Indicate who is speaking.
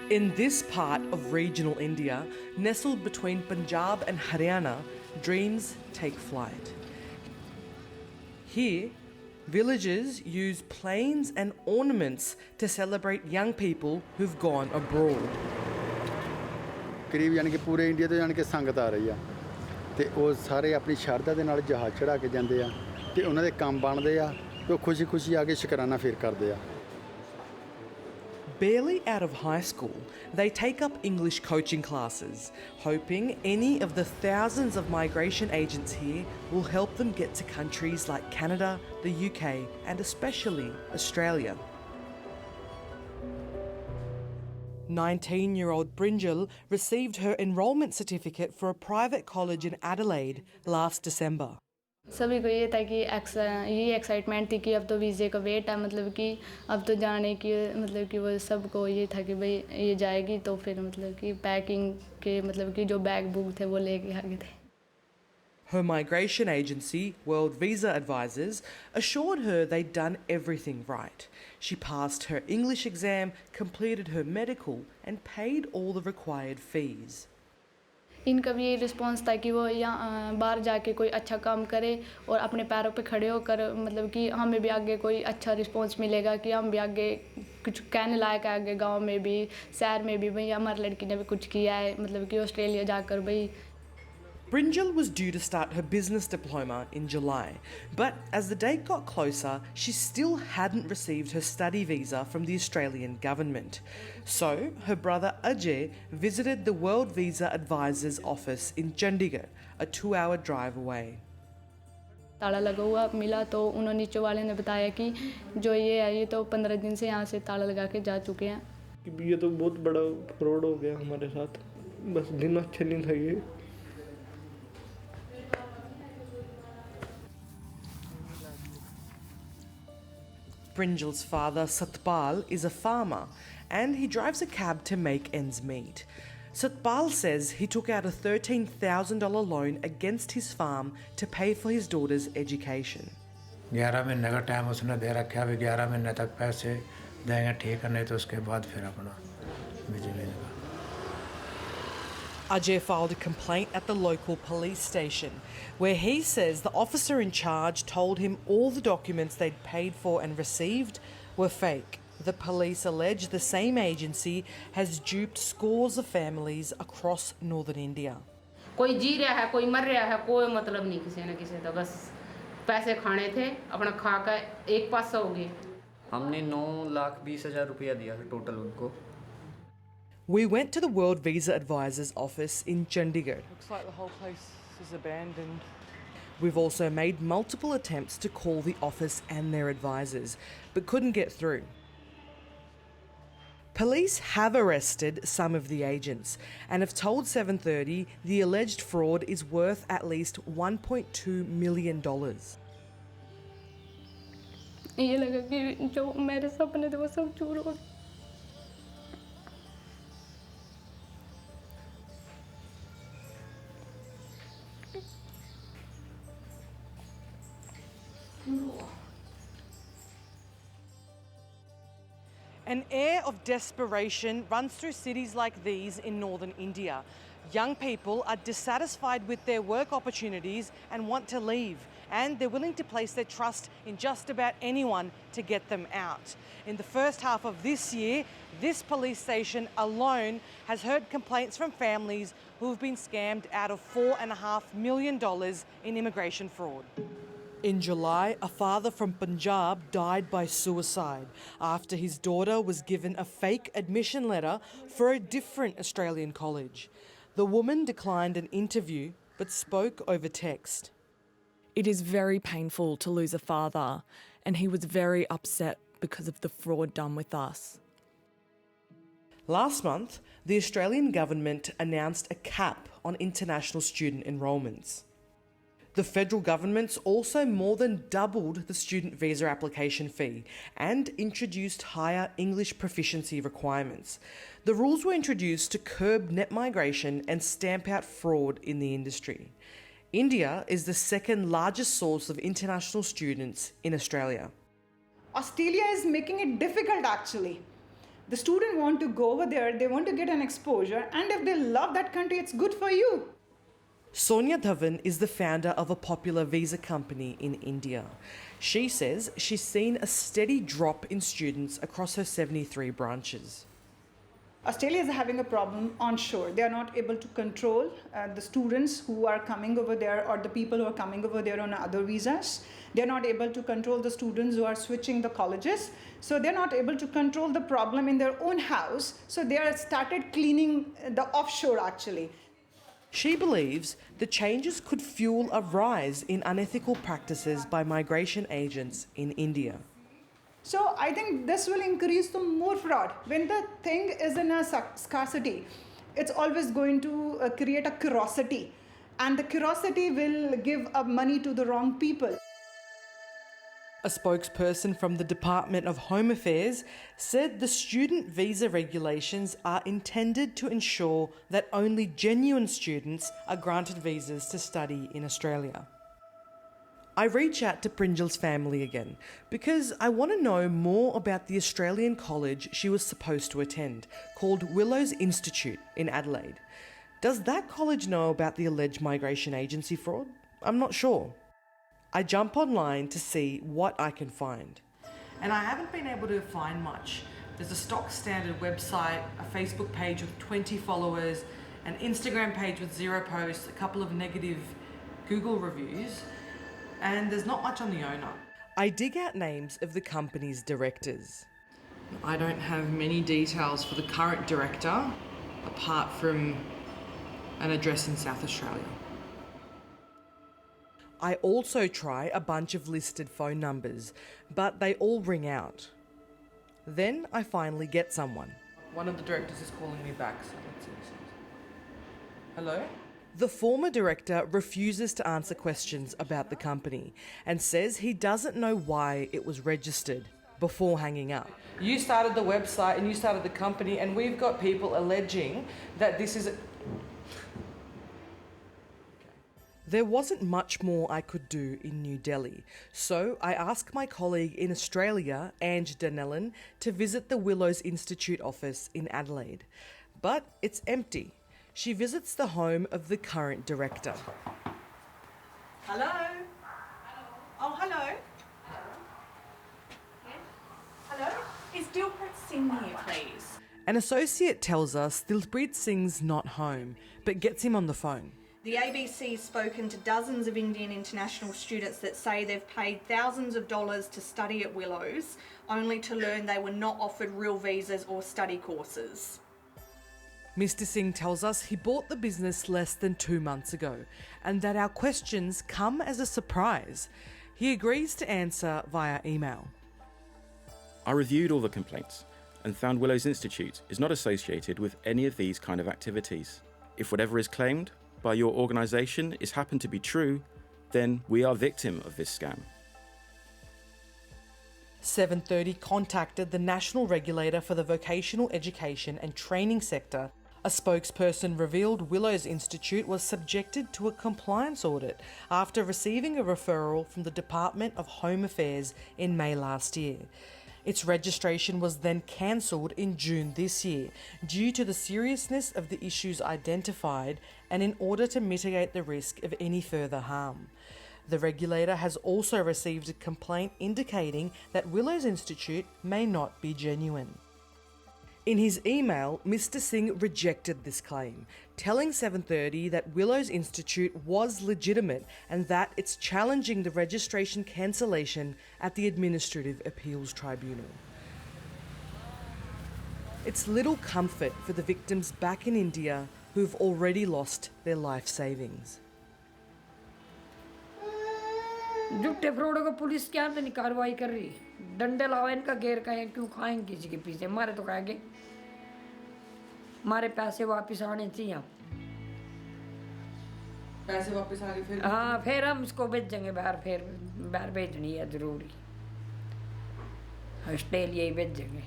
Speaker 1: In this part of regional India, nestled between Punjab and Haryana, dreams take flight. Here, villagers use planes and ornaments to celebrate young people who've gone abroad.
Speaker 2: ਕਰੀਬ ਯਾਨੀ ਕਿ ਪੂਰੇ India ਤੋਂ ਯਾਨੀ ਕਿ ਸੰਗਤ ਆ ਰਹੀ ਆ ਤੇ ਉਹ ਸਾਰੇ ਆਪਣੀ ਸ਼ਰਧਾ ਦੇ ਨਾਲ ਜਹਾਜ਼ ਚੜਾ ਕੇ ਜਾਂਦੇ ਆ ਤੇ ਉਹਨਾਂ ਦੇ ਕੰਮ ਬਣਦੇ ਆ ਤੇ ਉਹ ਖੁਸ਼ੀ-ਖੁਸ਼ੀ ਆ ਕੇ ਸ਼ੁਕਰਾਨਾ ਫੇਰ ਕਰਦੇ ਆ.
Speaker 1: Barely out of high school, they take up English coaching classes, hoping any of the thousands of migration agents here will help them get to countries like Canada, the UK, and especially Australia. 19-year-old Brinjal received her enrolment certificate for a private college in Adelaide last December.
Speaker 3: सभी को ये था कि ये excitement थी कि अब तो वीज़े का वेट है, मतलब कि अब तो जाने की, मतलब कि वो सबको ये था कि भाई ये जाएगी तो फिर मतलब कि पैकिंग के मतलब कि जो बैग बुक थे वो लेके आ गए थे.
Speaker 1: Her migration agency, World Visa Advisors, assured her they'd done everything right. She passed her English exam, completed her medical, and paid all the required fees.
Speaker 3: इनका भी यही रिस्पॉन्स था कि वो यहाँ बाहर जाके कोई अच्छा काम करे और अपने पैरों पे खड़े होकर, मतलब कि हमें भी आगे कोई अच्छा रिस्पॉन्स मिलेगा कि हम भी आगे कुछ कहने लायक है, आगे गांव में भी शहर में भी भाई हमारी लड़की ने भी कुछ किया है, मतलब कि ऑस्ट्रेलिया जाकर भाई.
Speaker 1: Brinjal was due to start her business diploma in July, but as the date got closer, she still hadn't received her study visa from the Australian government. So, her brother Ajay visited the World Visa Advisors office in Chandigarh, a 2-hour drive away.
Speaker 3: ताला लगा हुआ मिला तो उन्होंने नीचे वाले ने बताया कि जो ये है ये तो 15 दिन से यहाँ से ताला लगा के जा चुके हैं.
Speaker 4: ये तो बहुत बड़ा फ्रॉड हो गया हमारे साथ, बस दिन अच्छे नहीं था ये.
Speaker 1: Brinjal's father, Satpal, is a farmer and he drives a cab to make ends meet. Satpal says he took out a $13,000 loan against his farm to pay for his daughter's education.
Speaker 5: 11 महीने का time उसने दे रखा है, 11 महीने तक पैसे देंगे ठीक है, नहीं तो उसके बाद फिर अपना बिजली का.
Speaker 1: Ajay filed a complaint at the local police station, where he says the officer in charge told him all the documents they'd paid for and received were fake. The police allege the same agency has duped scores of families across northern India.
Speaker 6: कोई जी रहा है, कोई मर रहा है, कोई मतलब नहीं किसी न किसी का, बस पैसे खाने थे, अपना खा कर एक पासा हो गए.
Speaker 7: हमने 9,20,000 रुपया दिया टोटल उनको.
Speaker 1: We went to the World Visa Advisors office in Chandigarh. Looks like the whole place is abandoned. We've also made multiple attempts to call the office and their advisors, but couldn't get through. Police have arrested some of the agents and have told 730 the alleged fraud is worth at least $1.2 million.
Speaker 3: ये लगा कि जो मेरे सपने थे वो सब चूर हो गए.
Speaker 1: An air of desperation runs through cities like these in northern India. Young people are dissatisfied with their work opportunities and want to leave, and they're willing to place their trust in just about anyone to get them out. In the first half of this year, this police station alone has heard complaints from families who have been scammed out of $4.5 million in immigration fraud. In July, a father from Punjab died by suicide after his daughter was given a fake admission letter for a different Australian college. The woman declined an interview but spoke over text.
Speaker 8: It is very painful to lose a father, and he was very upset because of the fraud done with us.
Speaker 1: Last month, the Australian government announced a cap on international student enrolments. The federal government's also more than doubled the student visa application fee and introduced higher English proficiency requirements. The rules were introduced to curb net migration and stamp out fraud in the industry. India is the second largest source of international students in Australia.
Speaker 9: Australia is making it difficult actually. The student want to go over there, they want to get an exposure, and if they love that country, it's good for you.
Speaker 1: Sonia Dhawan is the founder of a popular visa company in India. She says she's seen a steady drop in students across her 73 branches.
Speaker 9: Australia is having a problem onshore. They are not able to control the students who are coming over there or the people who are coming over there on other visas. They're not able to control the students who are switching the colleges. So they're not able to control the problem in their own house. So they are started cleaning the offshore actually.
Speaker 1: She believes the changes could fuel a rise in unethical practices by migration agents in India.
Speaker 9: So I think this will increase the more fraud. When the thing is in a scarcity, it's always going to create a curiosity. And the curiosity will give up money to the wrong people.
Speaker 1: A spokesperson from the Department of Home Affairs said the student visa regulations are intended to ensure that only genuine students are granted visas to study in Australia. I reach out to Prinjal's family again because I want to know more about the Australian college she was supposed to attend, called Willows Institute in Adelaide. Does that college know about the alleged migration agency fraud? I'm not sure. I jump online to see what I can find. And I haven't been able to find much. There's a stock standard website, a Facebook page with 20 followers, an Instagram page with 0 posts, a couple of negative Google reviews, and there's not much on the owner. I dig out names of the company's directors. I don't have many details for the current director, apart from an address in South Australia. I also try a bunch of listed phone numbers, but they all ring out. Then I finally get someone. One of the directors is calling me back, so let's see what it says. Hello? The former director refuses to answer questions about the company and says he doesn't know why it was registered before hanging up. You started the website and you started the company, and we've got people alleging that this is... There wasn't much more I could do in New Delhi, so I asked my colleague in Australia, Ange Danellen, to visit the Willows Institute office in Adelaide. But it's empty. She visits the home of the current director. Hello? Oh, hello.
Speaker 10: Hello? Is Dilpreet Singh here, please?
Speaker 1: An associate tells us Dilpreet Singh's not home, but gets him on the phone.
Speaker 10: The ABC has spoken to dozens of Indian international students that say they've paid thousands of dollars to study at Willows, only to learn they were not offered real visas or study courses.
Speaker 1: Mr. Singh tells us he bought the business less than 2 months ago and that our questions come as a surprise. He agrees to answer via email.
Speaker 11: I reviewed all the complaints and found Willows Institute is not associated with any of these kind of activities. If whatever is claimed by your organisation is happened to be true, then we are victim of this scam.
Speaker 1: 7:30 contacted the National Regulator for the Vocational Education and Training Sector. A spokesperson revealed Willows Institute was subjected to a compliance audit after receiving a referral from the Department of Home Affairs in May last year. Its registration was then cancelled in June this year due to the seriousness of the issues identified and in order to mitigate the risk of any further harm. The regulator has also received a complaint indicating that Willows Institute may not be genuine. In his email, Mr. Singh rejected this claim, telling 7:30 that Willows Institute was legitimate and that it's challenging the registration cancellation at the Administrative Appeals Tribunal. It's little comfort for the victims back in India who've already lost their life savings.
Speaker 12: झूठे fraud को police क्या तो नहीं कार्रवाई कर रही, डंडे लाओ इनका, घेर का क्यों खाएंगे किसी के पीछे, मारे तो खाएंगे, हमारे पैसे वापस आने चाहिए।
Speaker 1: पैसे वापस आ गए फिर?
Speaker 12: हाँ, फिर हम इसको भेजेंगे बाहर, फिर बाहर भेजनी है जरूरी, ऑस्ट्रेलिया ही भेजेंगे।